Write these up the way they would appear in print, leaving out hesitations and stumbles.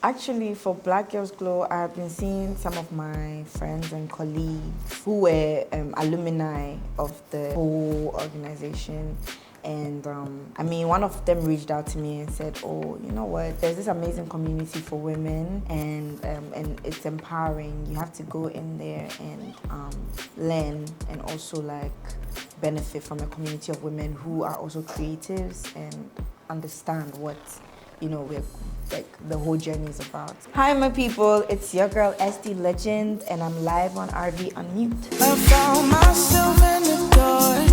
Actually, for Black Girls Glow, I've been seeing some of my friends and colleagues who were alumni of the whole organization. And one of them reached out to me and said, "Oh, you know what? There's this amazing community for women, and it's empowering. You have to go in there and learn, and also like benefit from a community of women who are also creatives and understand what we're like the whole journey is about." Hi, my people. It's your girl SD Legend, and I'm live on RV Unmute. I found myself in the dark.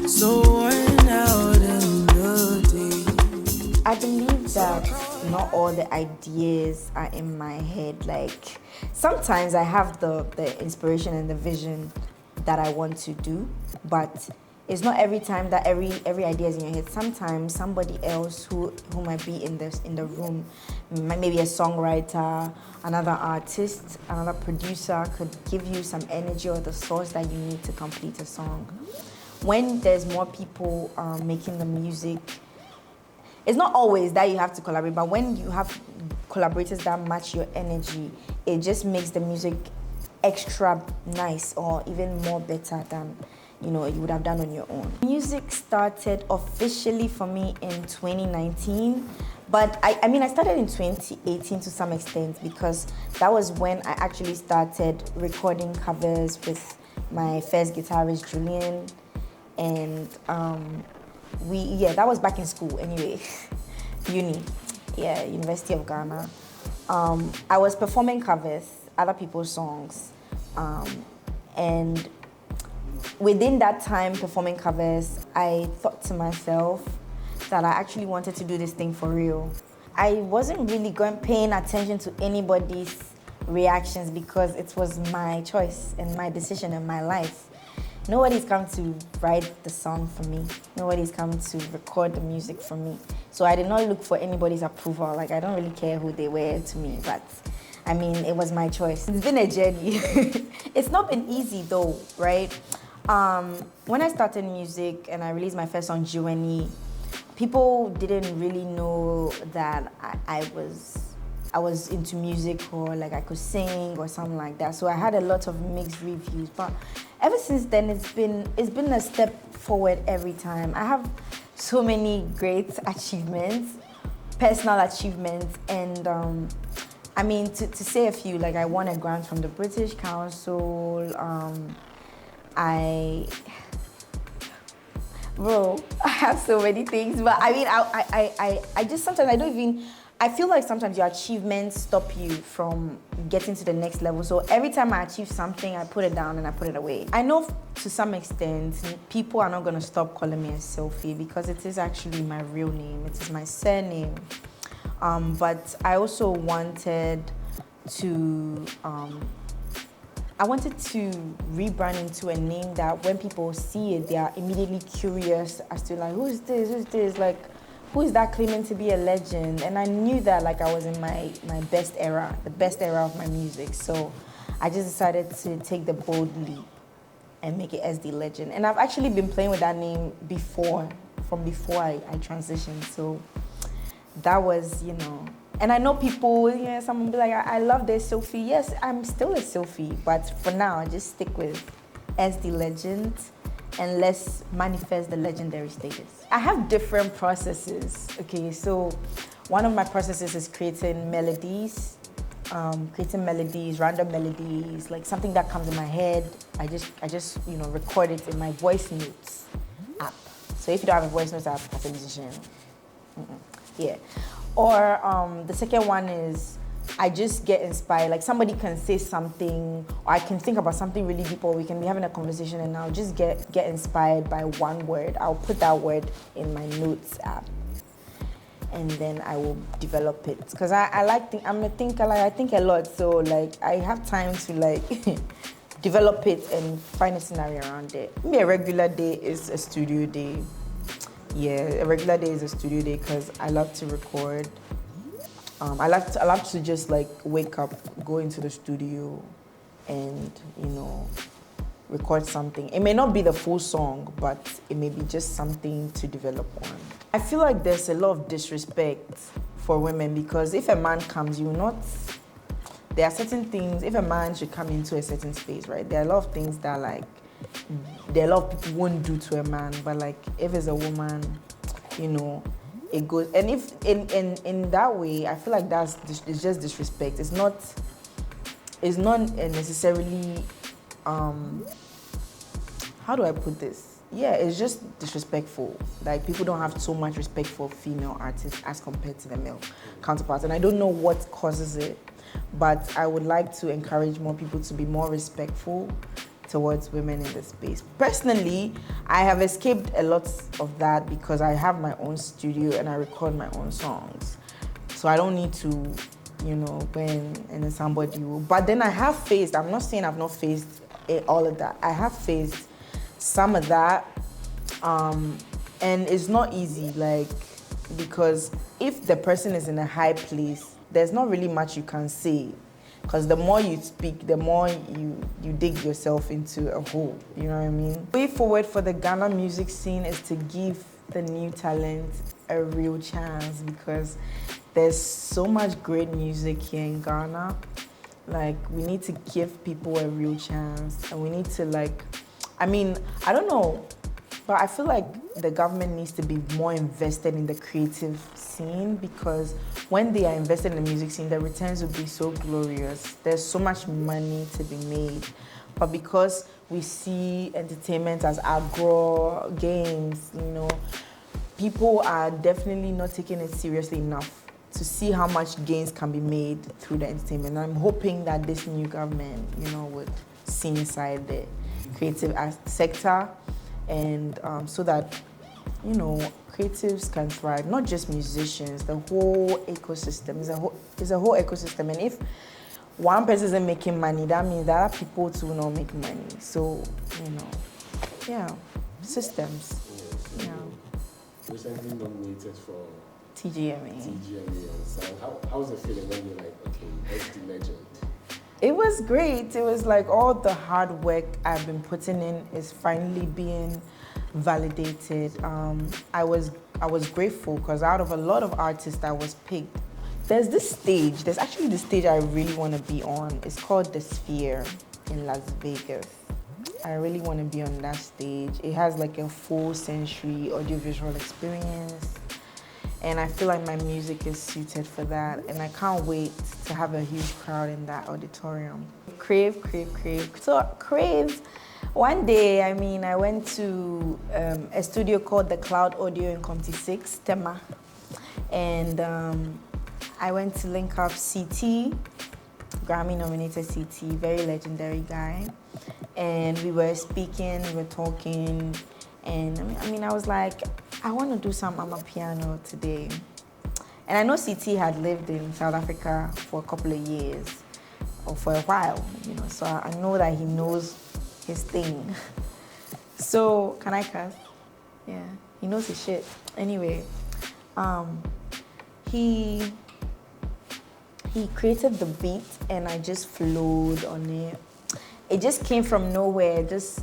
So worn out in the day. I believe that not all the ideas are in my head. Like sometimes I have the inspiration and the vision that I want to do, but it's not every time that every idea is in your head. Sometimes somebody else who might be in the room, maybe a songwriter, another artist, another producer, could give you some energy or the source that you need to complete a song. When there's more people making the music, it's not always that you have to collaborate, but when you have collaborators that match your energy, it just makes the music extra nice or even more better than you would have done on your own. Music started officially for me in 2019, but I started in 2018 to some extent, because that was when I actually started recording covers with my first guitarist, Julian. And that was back in school anyway. University of Ghana. I was performing covers, other people's songs, and within that time performing covers, I thought to myself that I actually wanted to do this thing for real. I wasn't really paying attention to anybody's reactions, because it was my choice and my decision in my life. Nobody's come to write the song for me. Nobody's come to record the music for me. So I did not look for anybody's approval. Like, I don't really care who they were to me, but it was my choice. It's been a journey. It's not been easy though, right? When I started music and I released my first song, Jiweni, people didn't really know that I was into music, or like I could sing or something like that. So I had a lot of mixed reviews. But ever since then, it's been a step forward every time. I have so many great achievements, personal achievements, and to say a few, like I won a grant from the British Council. I have so many things, but I just sometimes I feel like sometimes your achievements stop you from getting to the next level. So every time I achieve something, I put it down and I put it away. I know to some extent, people are not going to stop calling me a Sophie, because it is actually my real name. It is my surname. But I also wanted to rebrand into a name that when people see it, they are immediately curious as to like, who's this? Like, who is that claiming to be a legend? And I knew that like I was in my best era, the best era of my music. So I just decided to take the bold leap and make it SD Legend. And I've actually been playing with that name before I transitioned. So that was, and I know people, someone will be like, I love this Sophie. Yes, I'm still a Sophie, but for now, I just stick with SD Legend, and let's manifest the legendary status. I have different processes, okay? So one of my processes is creating melodies, random melodies, like something that comes in my head. I just record it in my voice notes app. So if you don't have a voice notes app as a musician, yeah. Or the second one is I just get inspired. Like somebody can say something, or I can think about something really deep, or we can be having a conversation, and I'll just get inspired by one word. I'll put that word in my notes app, and then I will develop it. Because I'm a thinker. Like I think a lot, so like I have time to like develop it and find a scenario around it. Maybe a regular day is a studio day. Yeah, a regular day is a studio day because I love to record. I love to just like wake up, go into the studio, and record something. It may not be the full song, but it may be just something to develop on. I feel like there's a lot of disrespect for women, because if a man comes, you will not. There are certain things. If a man should come into a certain space, right? There are a lot of things that there are a lot of people won't do to a man, but like if it's a woman, it goes. And if in that way, I feel like it's just disrespect. It's not necessarily. How do I put this? Yeah, it's just disrespectful. Like, people don't have so much respect for female artists as compared to the male counterparts. And I don't know what causes it, but I would like to encourage more people to be more respectful towards women in this space. Personally, I have escaped a lot of that because I have my own studio and I record my own songs. So I don't need to, when and then somebody will. But then I have faced, I'm not saying I've not faced all of that. I have faced some of that, and it's not easy, because if the person is in a high place, there's not really much you can say, because the more you speak, the more you dig yourself into a hole, you know what I mean? The way forward for the Ghana music scene is to give the new talent a real chance, because there's so much great music here in Ghana. We need to give people a real chance, and we need to I don't know, but I feel like the government needs to be more invested in the creative scene, because when they are invested in the music scene, the returns will be so glorious. There's so much money to be made. But because we see entertainment as agro games, people are definitely not taking it seriously enough to see how much gains can be made through the entertainment. And I'm hoping that this new government, would see inside the creative sector, and so that creatives can thrive, not just musicians. The whole ecosystem is a whole ecosystem, and if one person isn't making money, that means that other people too will not make money. So systems. Yeah. Recently nominated for TGMA. and sound. How's it feeling when you're like, okay, SD legend? It was great. It was like all the hard work I've been putting in is finally being validated. I was grateful because out of a lot of artists that was picked, there's actually this stage I really want to be on. It's called The Sphere in Las Vegas. I really want to be on that stage. It has like a full sensory audiovisual experience. And I feel like my music is suited for that. And I can't wait to have a huge crowd in that auditorium. Crave. So Crave, one day, I went to a studio called The Cloud Audio in Comty 6, Tema. And I went to link up CT, Grammy-nominated CT, very legendary guy. And we were speaking, we were talking. And I was like, I want to do some amapiano today. And I know CT had lived in South Africa for a couple of years, or for a while, so I know that he knows his thing. So, can I cuss? Yeah, he knows his shit. Anyway, he created the beat and I just flowed on it. It just came from nowhere, just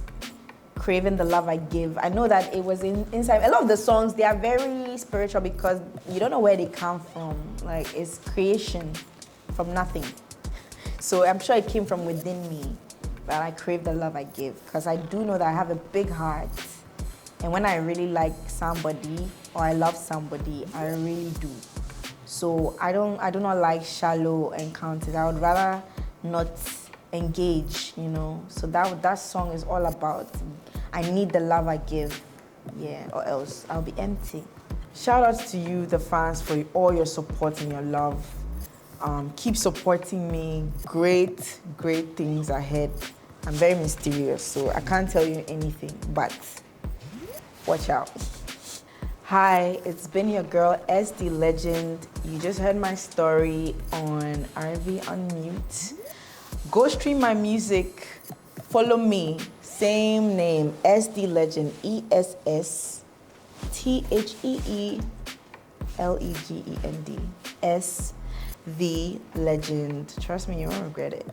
craving the love I give. I know that it was inside. A lot of the songs, they are very spiritual because you don't know where they come from. Like, it's creation from nothing. So I'm sure it came from within me that I crave the love I give, because I do know that I have a big heart. And when I really like somebody or I love somebody, I really do. So I do not like shallow encounters. I would rather not engage, So that song is all about, I need the love I give, or else I'll be empty. Shout out to you, the fans, for all your support and your love. Keep supporting me. Great things ahead. I'm very mysterious, so I can't tell you anything, but watch out. Hi, it's been your girl, SD Legend. You just heard my story on RV Unmute. Go stream my music. Follow me. Same name, SD Legend, ESSTHEELEGEND. SV Legend. Trust me, you won't regret it.